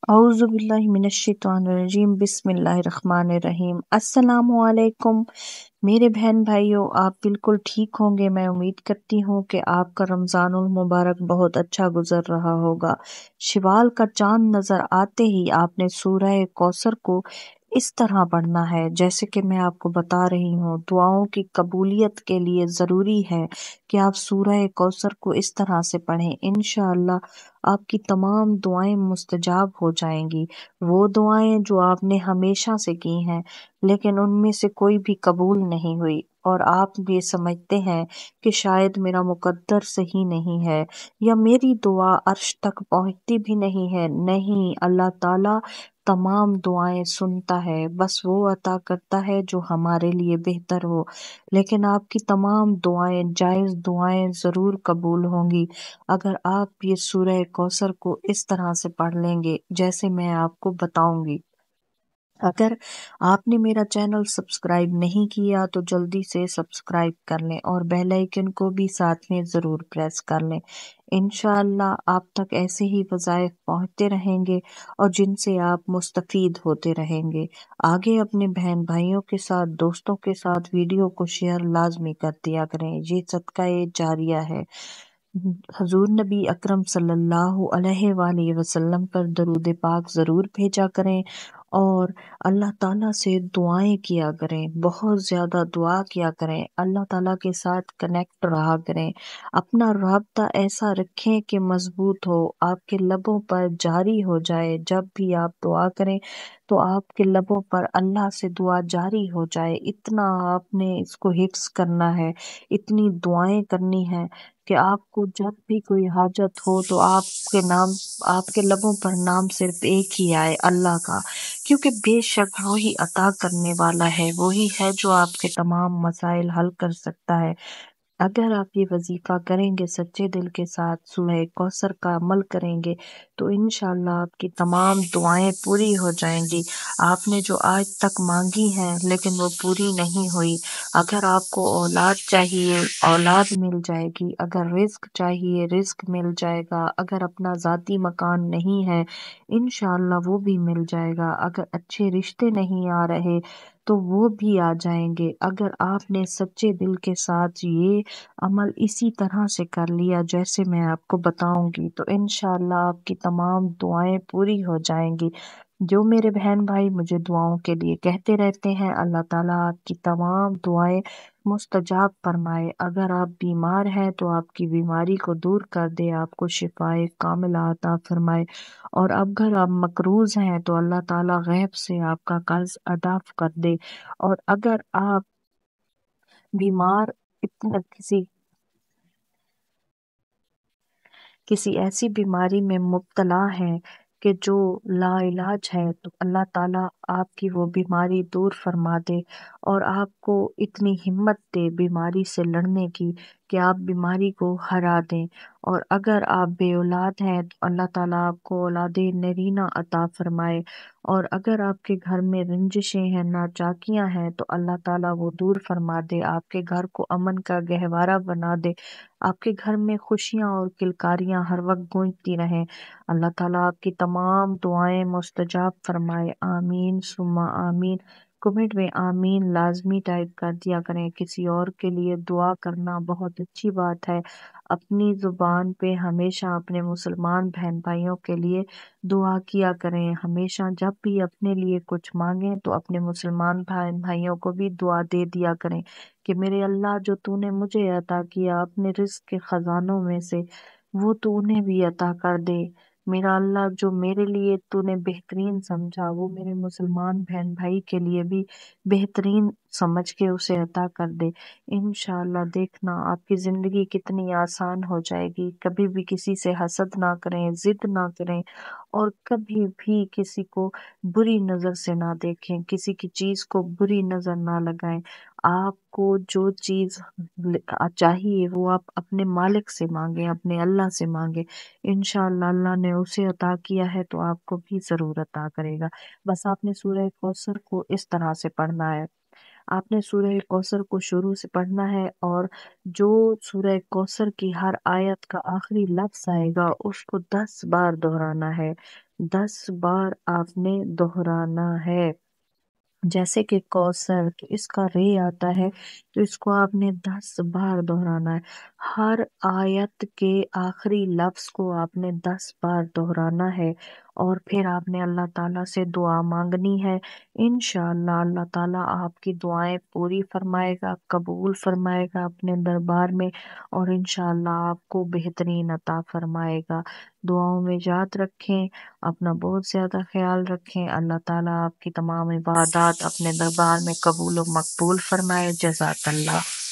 औज़ुबिल्लाहिमिनश्शैतानिर्रजीम बिस्मिल्लाहिर्रहमानिर्रहीम। अस्सलामुअलैकुम मेरे बहन भाइयों, आप बिल्कुल ठीक होंगे। मैं उम्मीद करती हूँ कि आपका रमज़ानुल मुबारक बहुत अच्छा गुजर रहा होगा। शिवाल का चांद नज़र आते ही आपने सूरह कौसर को इस तरह पढ़ना है जैसे कि मैं आपको बता रही हूँ। दुआओं की कबूलियत के लिए ज़रूरी है कि आप सूरह कौसर को इस तरह से पढ़ें। इंशाअल्लाह आपकी तमाम दुआएं मुस्तजाब हो जाएंगी। वो दुआएं जो आपने हमेशा से की हैं लेकिन उनमें से कोई भी कबूल नहीं हुई और आप ये समझते हैं कि शायद मेरा मुकद्दर सही नहीं है या मेरी दुआ अर्श तक पहुंचती भी नहीं है। नहीं, अल्लाह ताला तमाम दुआएं सुनता है, बस वो अता करता है जो हमारे लिए बेहतर हो। लेकिन आपकी तमाम दुआएं जायज़ दुआएं ज़रूर कबूल होंगी अगर आप ये सूरह कौसर को इस तरह से पढ़ लेंगे जैसे मैं आपको बताऊंगी। अगर आपने मेरा चैनल सब्सक्राइब नहीं किया तो जल्दी से सब्सक्राइब कर लें और बेल आइकन को भी साथ में ज़रूर प्रेस कर लें। इंशाअल्लाह आप तक ऐसे ही वज़ाइफ पहुँचते रहेंगे और जिनसे आप मुस्तफ़ीद होते रहेंगे। आगे अपने बहन भाइयों के साथ, दोस्तों के साथ वीडियो को शेयर लाजमी कर दिया करें। ये सदका जारिया है। हजूर नबी अकरम सल्लल्लाहु अलैहि वसल्लम पर दरूद पाक ज़रूर भेजा करें और अल्लाह ताला से दुआएं किया करें। बहुत ज़्यादा दुआ किया करें। अल्लाह ताला के साथ कनेक्ट रहा करें। अपना राब्ता ऐसा रखें कि मजबूत हो, आपके लबों पर जारी हो जाए। जब भी आप दुआ करें तो आपके लबों पर अल्लाह से दुआ जारी हो जाए। इतना आपने इसको हिफ्स करना है, इतनी दुआएं करनी है कि आपको जब भी कोई हाजत हो तो आपके लबों पर नाम सिर्फ एक ही आए, अल्लाह का। क्योंकि बेशक वही अता करने वाला है, वही है जो आपके तमाम मसाइल हल कर सकता है। अगर आप ये वजीफा करेंगे सच्चे दिल के साथ, सूरह कौसर का अमल करेंगे तो इंशाल्लाह आपकी तमाम दुआएं पूरी हो जाएंगी। आपने जो आज तक मांगी हैं लेकिन वो पूरी नहीं हुई, अगर आपको औलाद चाहिए औलाद मिल जाएगी, अगर रिस्क चाहिए रिस्क मिल जाएगा, अगर अपना ज़ाती मकान नहीं है इंशाल्लाह वो भी मिल जाएगा, अगर अच्छे रिश्ते नहीं आ रहे तो वो भी आ जाएंगे। अगर आपने सच्चे दिल के साथ ये अमल इसी तरह से कर लिया जैसे मैं आपको बताऊंगी तो इंशाल्लाह आपकी तमाम दुआएं पूरी हो जाएंगी। जो मेरे बहन भाई मुझे दुआओं के लिए कहते रहते हैं, अल्लाह ताला आपकी तमाम दुआएं मुस्तजाब फरमाए। अगर आप बीमार हैं तो आपकी बीमारी को दूर कर दे, आपको शिफाए कामिला अता फरमाए। और अगर आप मकरूज हैं तो अल्लाह ताला गैब से आपका कर्ज अदा कर दे। और अगर आप बीमार इतना किसी ऐसी बीमारी में मुब्तला हैं कि जो लाइलाज है तो अल्लाह ताला आपकी वो बीमारी दूर फरमा दे और आपको इतनी हिम्मत दे बीमारी से लड़ने की कि आप बीमारी को हरा दें। और अगर आप बे औलाद हैं तो अल्लाह ताला आपको औलादे नरीना अता फरमाए। और अगर आपके घर में रंजिशें हैं, नाचाकियां हैं तो अल्लाह ताला वो दूर फरमा दे, आपके घर को अमन का गहवारा बना दे, आपके घर में खुशियां और किलकारियां हर वक्त गूंजती रहें। अल्लाह ताला आपकी तमाम दुआएं मुस्तजाब फरमाए। आमीन सुम्मा आमीन। कमेंट में आमीन लाजमी टाइप कर दिया करें। किसी और के लिए दुआ करना बहुत अच्छी बात है। अपनी जुबान पे हमेशा अपने मुसलमान बहन भाइयों के लिए दुआ किया करें। हमेशा जब भी अपने लिए कुछ मांगें तो अपने मुसलमान बहन भाइयों को भी दुआ दे दिया करें कि मेरे अल्लाह जो तूने मुझे अता किया अपने रिस्क के खजानों में से वो तू उन्हें भी अता कर दे। मेरा अल्लाह जो मेरे लिए तूने बेहतरीन समझा वो मेरे मुसलमान बहन भाई के लिए भी बेहतरीन समझ के उसे अता कर दे। इंशाअल्लाह देखना आपकी ज़िंदगी कितनी आसान हो जाएगी। कभी भी किसी से हसद ना करें, जिद ना करें और कभी भी किसी को बुरी नज़र से ना देखें, किसी की चीज़ को बुरी नज़र ना लगाएं। आपको जो चीज़ चाहिए वो आप अपने मालिक से मांगे, अपने अल्लाह से मांगे। इंशाअल्लाह अल्लाह ने उसे अता किया है तो आपको भी ज़रूर अता करेगा। बस आपने सूरह कौसर को इस तरह से पढ़ना है। आपने सूरह कौसर को शुरू से पढ़ना है और जो सूरह कौसर की हर आयत का आखिरी लफ्ज आएगा उसको 10 बार दोहराना है। 10 بار آپ نے دہرانا ہے۔ جیسے کہ کوثر، تو اس کا رے آتا ہے، تو اس کو آپ نے 10 بار دہرانا ہے۔ ہر آیت کے آخری لفظ کو آپ نے 10 بار دہرانا ہے، اور پھر آپ نے اللہ تعالیٰ سے دعا مانگنی ہے۔ انشاءاللہ اللہ تعالیٰ آپ کی دعائیں پوری فرمائے گا، قبول فرمائے گا اپنے دربار میں، اور انشاءاللہ آپ کو بہترین عطا فرمائے گا۔ دعاؤں میں یاد رکھیں، اپنا بہت زیادہ خیال رکھیں۔ اللہ تعالیٰ آپ کی تمام عبادات اپنے دربار میں قبول و مقبول فرمائے۔ جزاک اللہ۔